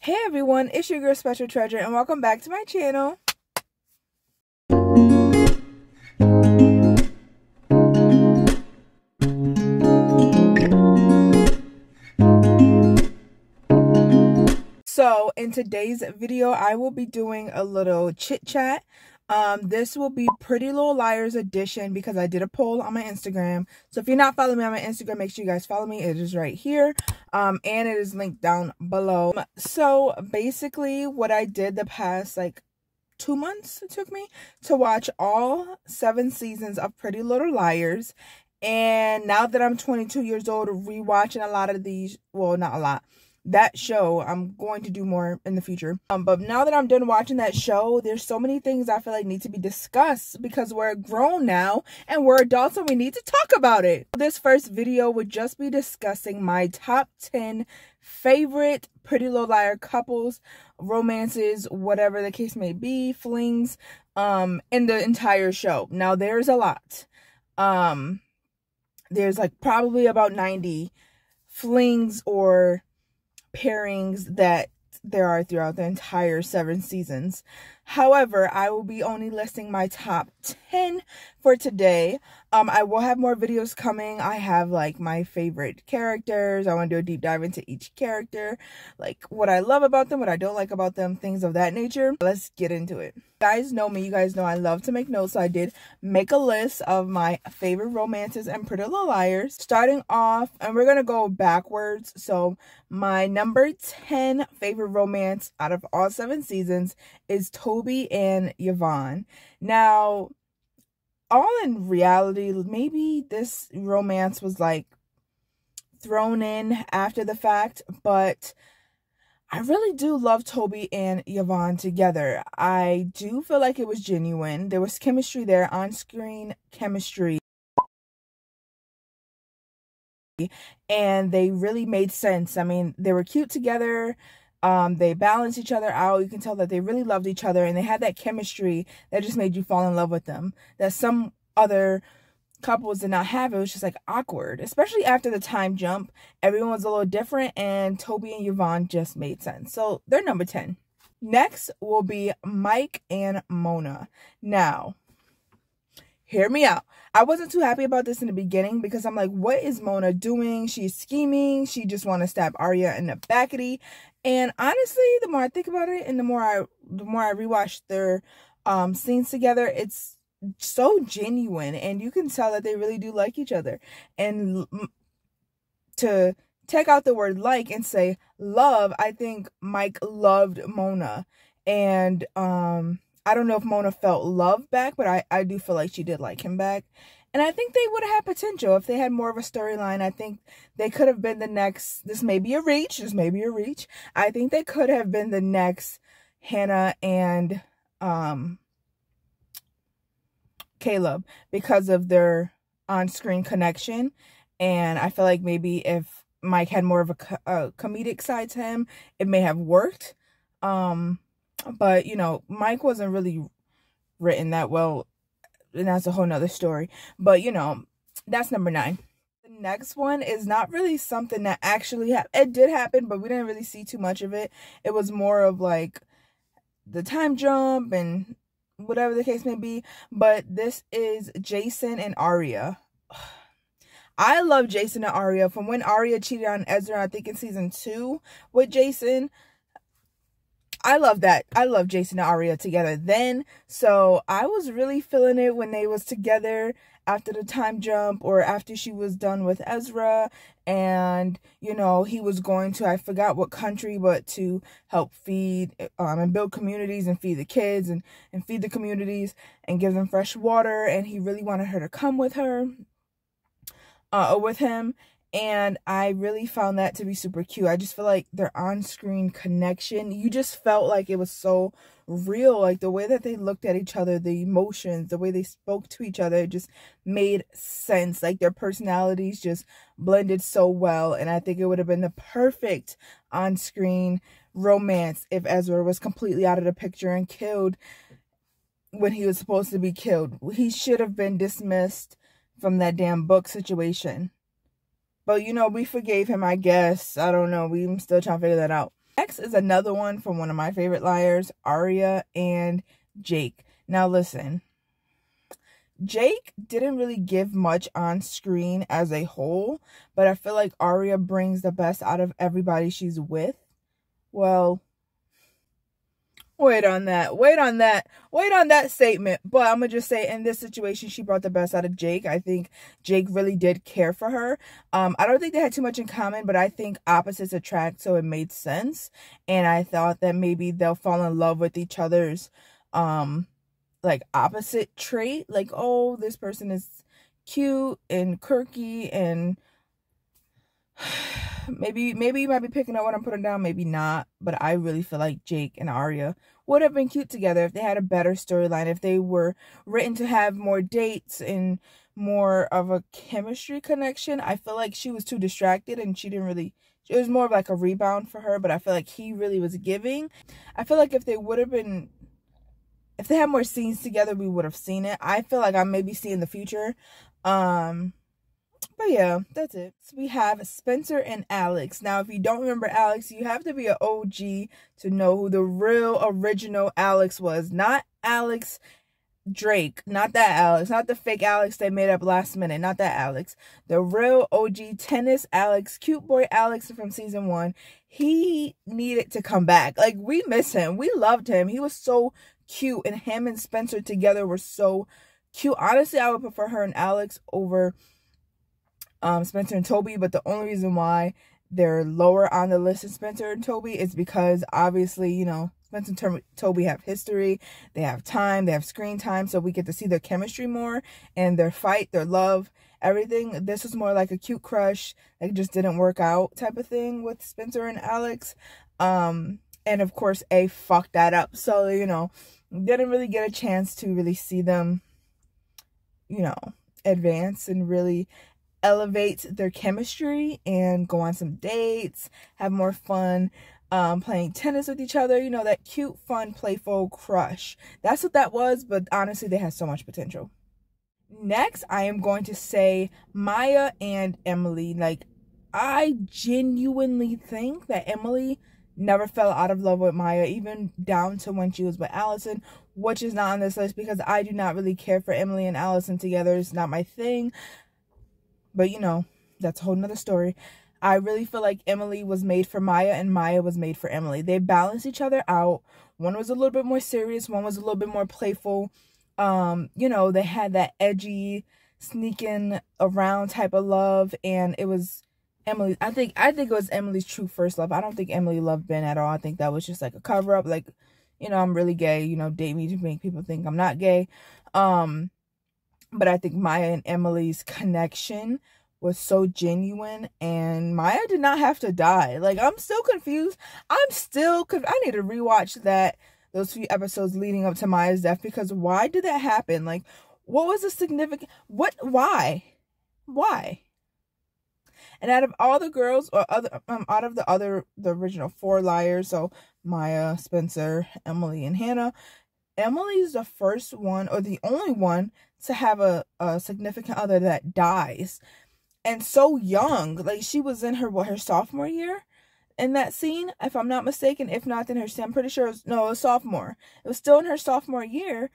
Hey everyone, it's your girl Special Treasure and welcome back to my channel. So in today's video, I will be doing a little chit chat. This will be Pretty Little Liars edition because I did a poll on my Instagram. So if you're not following me on my Instagram, make sure you guys follow me. It is right here. And it is linked down below. So basically what I did the past 2 months it took me to watch all 7 seasons of Pretty Little Liars. And now that I'm 22 years old, rewatching a lot of these, well, not a lot, that show, I'm going to do more in the future. But now that I'm done watching that show, there's so many things I feel like need to be discussed because we're grown now and we're adults and we need to talk about it. This first video would just be discussing my top 10 favorite Pretty Little Liar couples, romances, whatever the case may be, flings, in the entire show. Now there's a lot. There's probably about 90 flings or pairings that there are throughout the entire 7 seasons. However, I will be only listing my top 10 for today. I will have more videos coming. I have my favorite characters. I want to do a deep dive into each character, what I love about them, what I don't like about them, things of that nature. Let's get into it. You guys know me. You guys know I love to make notes. So I did make a list of my favorite romances and Pretty Little Liars. Starting off, and we're going to go backwards. So my number 10 favorite romance out of all 7 seasons is Toby and Yvonne. Now, all in reality, maybe this romance was thrown in after the fact, but I really do love Toby and Yvonne together. I do feel like it was genuine. There was chemistry there, on-screen chemistry, and they really made sense. I mean, they were cute together. They balanced each other out. You can tell that they really loved each other and they had that chemistry that just made you fall in love with them, that some other couples did not have. It was just awkward, especially after the time jump. Everyone was a little different and Toby and Yvonne just made sense. So they're number 10. Next will be Mike and Mona. Now, hear me out. I wasn't too happy about this in the beginning because I'm like, what is Mona doing? She's scheming. She just want to stab Arya in the backity. And honestly, the more I think about it and the more I rewatch their scenes together, it's so genuine and you can tell that they really do like each other. And to take out the word like and say love, I think Mike loved Mona. And I don't know if Mona felt love back, but I do feel like she did like him back. And I think they would have had potential if they had more of a storyline. I think they could have been the next, this may be a reach. I think they could have been the next Hannah and Caleb because of their on-screen connection. And I feel like maybe if Mike had more of a comedic side to him, it may have worked. But, Mike wasn't really written that well, and that's a whole nother story. But, that's number 9. The next one is not really something that actually happened. It did happen, but we didn't really see too much of it. It was more of the time jump and whatever the case may be. But this is Jason and Arya. I love Jason and Arya. From when Arya cheated on Ezra, I think in season 2 with Jason, I love that. I love Jason and Arya together then. So I was really feeling it when they was together after the time jump or after she was done with Ezra. And, he was going to, I forgot what country, but to help feed and build communities and feed the kids and feed the communities and give them fresh water. And he really wanted her to come with her, with him. And I really found that to be super cute. I just feel like their on-screen connection, you just felt like it was so real. The way that they looked at each other, the emotions, the way they spoke to each other, it just made sense. Their personalities just blended so well. And I think it would have been the perfect on-screen romance if Ezra was completely out of the picture and killed when he was supposed to be killed. He should have been dismissed from that damn book situation. But, we forgave him, I guess. I don't know. We're still trying to figure that out. Next is another one from one of my favorite liars, Arya and Jake. Now listen, Jake didn't really give much on screen as a whole, but I feel like Arya brings the best out of everybody she's with. Well, wait on that statement. But I'm gonna just say, in this situation, she brought the best out of Jake. I think Jake really did care for her. I don't think they had too much in common, but I think opposites attract, so it made sense. And I thought that maybe they'll fall in love with each other's like opposite trait. Like, oh, this person is cute and quirky, and maybe you might be picking up what I'm putting down, maybe not. But I really feel like Jake and Arya would have been cute together if they had a better storyline, if they were written to have more dates and more of a chemistry connection. I feel like she was too distracted, and she didn't really, it was more of like a rebound for her, but I feel like he really was giving. I feel like if they had more scenes together, we would have seen it. I feel like I maybe see in the future. But yeah, that's it. So we have Spencer and Alex. Now, if you don't remember Alex, you have to be an OG to know who the real original Alex was. Not Alex Drake. Not that Alex. Not the fake Alex they made up last minute. Not that Alex. The real OG tennis Alex. Cute boy Alex from season 1. He needed to come back. Like, we miss him. We loved him. He was so cute. And him and Spencer together were so cute. Honestly, I would prefer her and Alex over Spencer and Toby, but the only reason why they're lower on the list than Spencer and Toby is because obviously, you know, Spencer and Toby have history, they have time, they have screen time, so we get to see their chemistry more and their fight, their love, everything. This was more like a cute crush, like just didn't work out type of thing with Spencer and Alex. And of course, A fucked that up, so, you know, didn't really get a chance to really see them, you know, advance and really elevate their chemistry and go on some dates, have more fun, playing tennis with each other. You know, that cute, fun, playful crush. That's what that was, but honestly, they had so much potential. Next, I am going to say Maya and Emily. Like, I genuinely think that Emily never fell out of love with Maya, even down to when she was with Allison, which is not on this list because I do not really care for Emily and Allison together. It's not my thing. But, you know, that's a whole nother story. I really feel like Emily was made for Maya and Maya was made for Emily. They balance each other out. One was a little bit more serious. One was a little bit more playful. You know, they had that edgy, sneaking around type of love. And it was Emily. I think it was Emily's true first love. I don't think Emily loved Ben at all. I think that was just like a cover up. Like, you know, I'm really gay. You know, date me to make people think I'm not gay. But I think Maya and Emily's connection was so genuine, and Maya did not have to die. Like, I'm still confused. I need to rewatch those few episodes leading up to Maya's death, because why did that happen? Like, what was the significant, why? And out of all the girls, or out of the original 4 liars, so Maya, Spencer, Emily, and Hannah, Emily's the first one, or the only one, to have a significant other that dies. And so young. Like, she was in her sophomore year in that scene, if I'm not mistaken. If not, then I'm pretty sure it was sophomore. It was still in her sophomore year.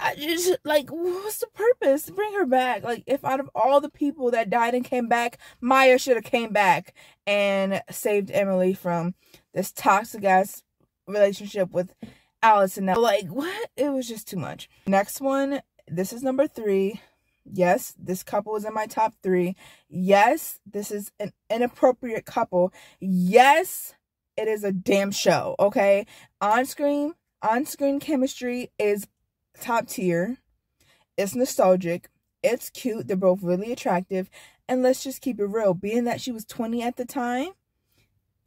I just, like, what's the purpose? Bring her back. Like, if out of all the people that died and came back, Maya should have came back and saved Emily from this toxic ass relationship with Allison. Now, like, what? It was just too much. Next one, this is number 3. Yes, this couple is in my top 3. Yes, this is an inappropriate couple. Yes, it is a damn show, okay? On-screen chemistry is top tier. It's nostalgic. It's cute. They're both really attractive. And let's just keep it real. Being that she was 20 at the time,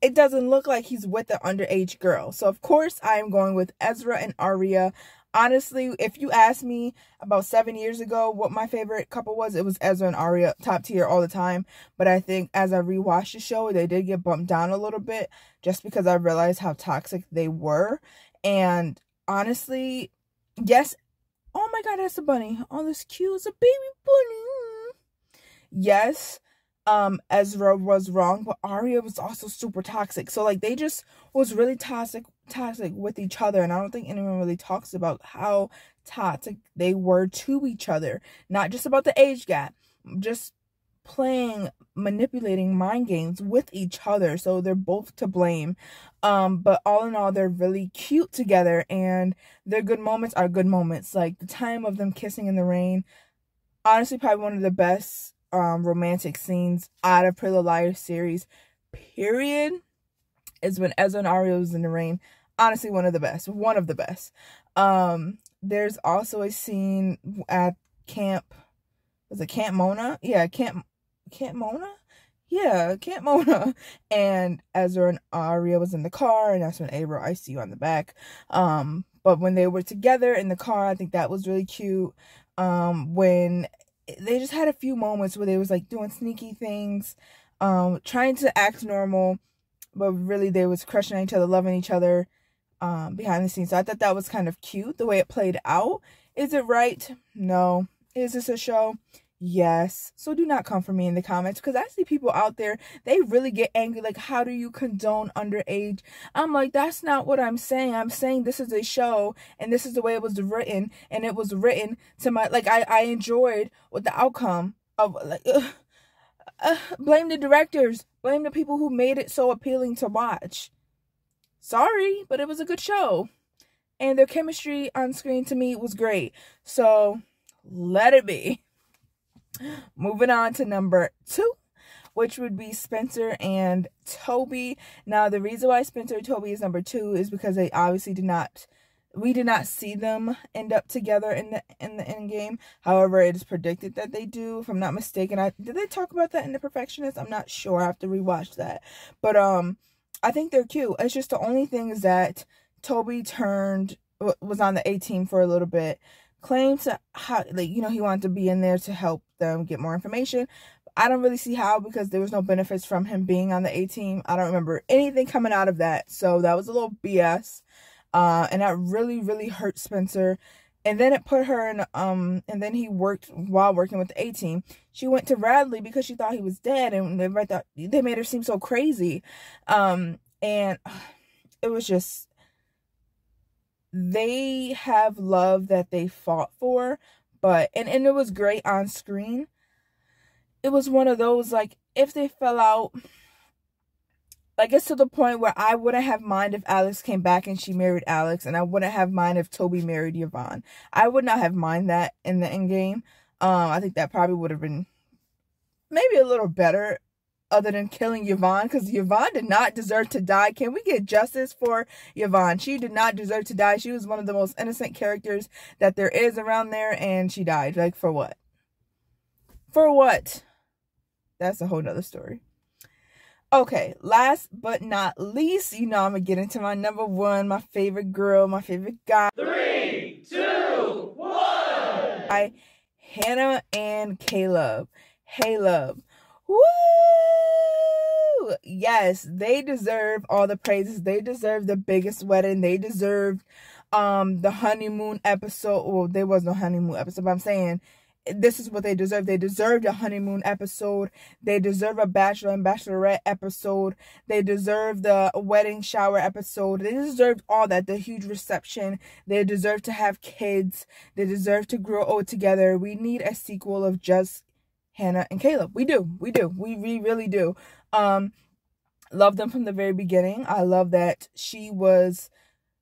it doesn't look like he's with an underage girl. So, of course, I am going with Ezra and Arya. Honestly, if you asked me about 7 years ago what my favorite couple was, it was Ezra and Arya, top tier all the time. But I think as I rewatched the show, they did get bumped down a little bit just because I realized how toxic they were. And honestly, yes. Oh my God, that's a bunny. Oh, this cute. It's a baby bunny. Yes, Ezra was wrong, but Arya was also super toxic. So like they just was really toxic with each other, and I don't think anyone really talks about how toxic they were to each other. Not just about the age gap, just playing, manipulating mind games with each other. So they're both to blame. But all in all, they're really cute together, and their good moments are good moments. Like the time of them kissing in the rain, honestly, probably one of the best romantic scenes out of Pretty Little Liars series, period, is when Ezra and Arya was in the rain. Honestly, one of the best. There's also a scene at camp. Was it Camp Mona? Yeah, Camp Mona? Yeah, Camp Mona. And Ezra and Arya was in the car, and that's when Abra, I see you on the back. But when they were together in the car, I think that was really cute. When they just had a few moments where they was like doing sneaky things, trying to act normal, but really they was crushing on each other, loving each other behind the scenes. So I thought that was kind of cute the way it played out. Is it right? No. Is this a show? Yes. So do not come for me in the comments, because I see people out there, they really get angry, like, how do you condone underage? I'm like, that's not what I'm saying. I'm saying this is a show, and this is the way it was written, and it was written to my, like, I enjoyed what the outcome of, like, blame the directors, blame the people who made it so appealing to watch. Sorry, but it was a good show, and their chemistry on screen to me was great. So let it be. Moving on to number 2, which would be Spencer and Toby. Now, the reason why Spencer and Toby is number 2 is because they obviously we did not see them end up together in the end game. However, it is predicted that they do, if I'm not mistaken. Did they talk about that in The Perfectionist? I'm not sure. I have to rewatch that. But I think they're cute. It's just the only thing is that Toby was on the A team for a little bit. Claimed to how, like, you know, he wanted to be in there to help them get more information. I don't really see how, because there was no benefits from him being on the A team. I don't remember anything coming out of that. So that was a little BS. And that really, really hurt Spencer. And then it put her in, and then he while working with the A team. She went to Radley because she thought he was dead, and they made her seem so crazy. And it was just, they have love that they fought for, but and it was great on screen. It was one of those, like, if they fell out, like, it's to the point where I wouldn't have mind if Alex came back and she married Alex, and I wouldn't have mind if Toby married Yvonne. I would not have mind that in the end game. I think that probably would have been maybe a little better, other than killing Yvonne, because Yvonne did not deserve to die. Can we get justice for Yvonne? She did not deserve to die. She was one of the most innocent characters that there is around there, and she died. Like, for what? For what? That's a whole nother story. Okay, last but not least, you know I'm gonna get into my number 1, my favorite girl, my favorite guy. 3, 2, 1. Hannah and Caleb. Woo! Yes, they deserve all the praises. They deserve the biggest wedding. They deserved the honeymoon episode. Well, there was no honeymoon episode, but I'm saying this is what they deserve. They deserved a honeymoon episode. They deserve a bachelor and bachelorette episode. They deserve the wedding shower episode. They deserved all that. The huge reception. They deserve to have kids. They deserve to grow old together. We need a sequel of just Hannah and Caleb. We do. We really do. Love them from the very beginning. I love that she was,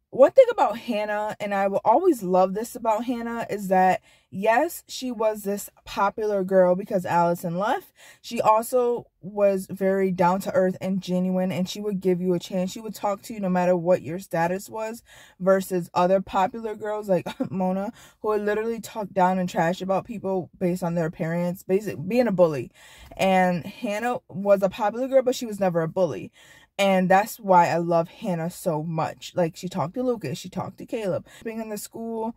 one thing about Hannah, and I will always love this about Hannah, is that yes, she was this popular girl because Allison left. She also was very down to earth and genuine, and she would give you a chance. She would talk to you no matter what your status was, versus other popular girls like Mona, who would literally talk down and trash about people based on their appearance, basically being a bully. And Hannah was a popular girl, but she was never a bully. And that's why I love Hannah so much. Like, she talked to Lucas, she talked to Caleb. Being in the school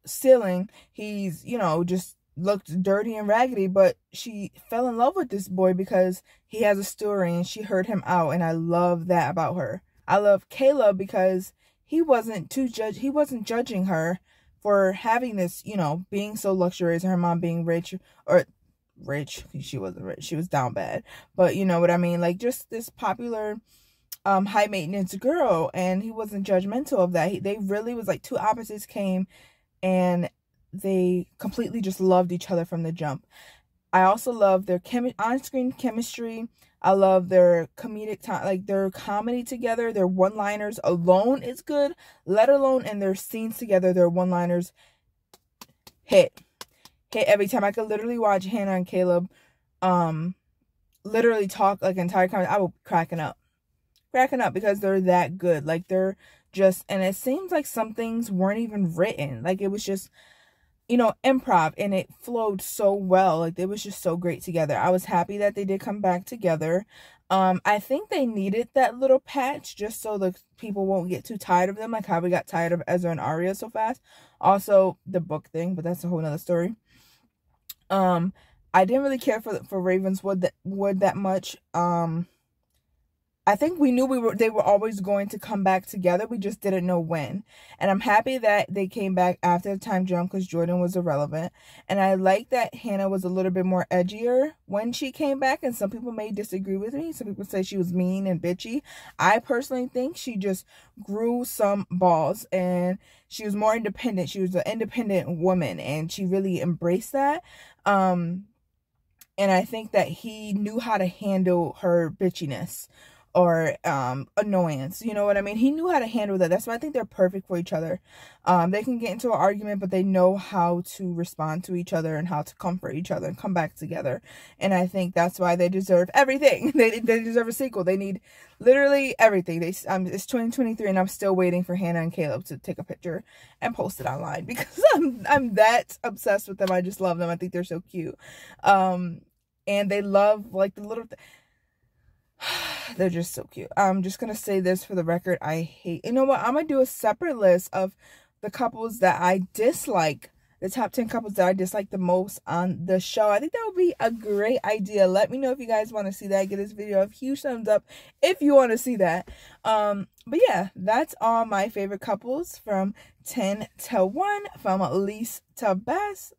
ceiling, he's, you know, just looked dirty and raggedy, but she fell in love with this boy because he has a story and she heard him out, and I love that about her. I love Caleb because he wasn't judging her for having this, you know, being so luxurious, her mom being rich, or rich. She wasn't rich. She was down bad. But you know what I mean? Like, just this popular high maintenance girl, and he wasn't judgmental of that. They really was like two opposites came, and they completely just loved each other from the jump. I also love their on-screen chemistry. I love their comedic time, like their comedy together. Their one-liners alone is good, let alone in their scenes together. Their one-liners hit every time. I could literally watch Hannah and Caleb literally talk like entire comedy. I will be cracking up because they're that good. Like, they're just, and it seems like some things weren't even written. Like, it was just, you know, improv, and it flowed so well. Like, it was just so great together. I was happy that they did come back together. I think they needed that little patch just so the people won't get too tired of them, like how we got tired of Ezra and Arya so fast. Also, the book thing, but that's a whole nother story. I didn't really care for Ravenswood that much. I think we knew they were always going to come back together. We just didn't know when. And I'm happy that they came back after the time jump because Jordan was irrelevant. And I like that Hannah was a little bit more edgier when she came back. And some people may disagree with me. Some people say she was mean and bitchy. I personally think she just grew some balls and she was more independent. She was an independent woman and she really embraced that. And I think that he knew how to handle her bitchiness or annoyance, you know what I mean? He knew how to handle that. That's why I think they're perfect for each other. They can get into an argument, but they know how to respond to each other and how to comfort each other and come back together. And I think that's why they deserve everything. They deserve a sequel. They need literally everything. It's 2023 and I'm still waiting for Hannah and Caleb to take a picture and post it online because I'm that obsessed with them. I just love them. I think they're so cute. And they love like the little they're just so cute. I'm just gonna say this for the record. You know what? I'm gonna do a separate list of the couples that I dislike, the top 10 couples that I dislike the most on the show. I think that would be a great idea. Let me know if you guys want to see that. Give this video a huge thumbs up if you want to see that. But yeah, that's all my favorite couples from 10 to 1, from least to best.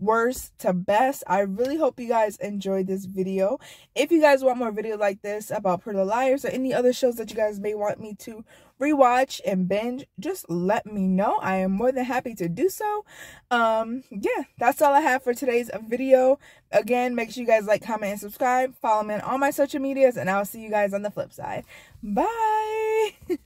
Worst to best. I really hope you guys enjoyed this video. If you guys want more video like this about Pretty Little Liars or any other shows that you guys may want me to rewatch and binge, just let me know. I am more than happy to do so. Yeah, that's all I have for today's video. Again, make sure you guys like, comment, and subscribe. Follow me on all my social medias, and I'll see you guys on the flip side. Bye.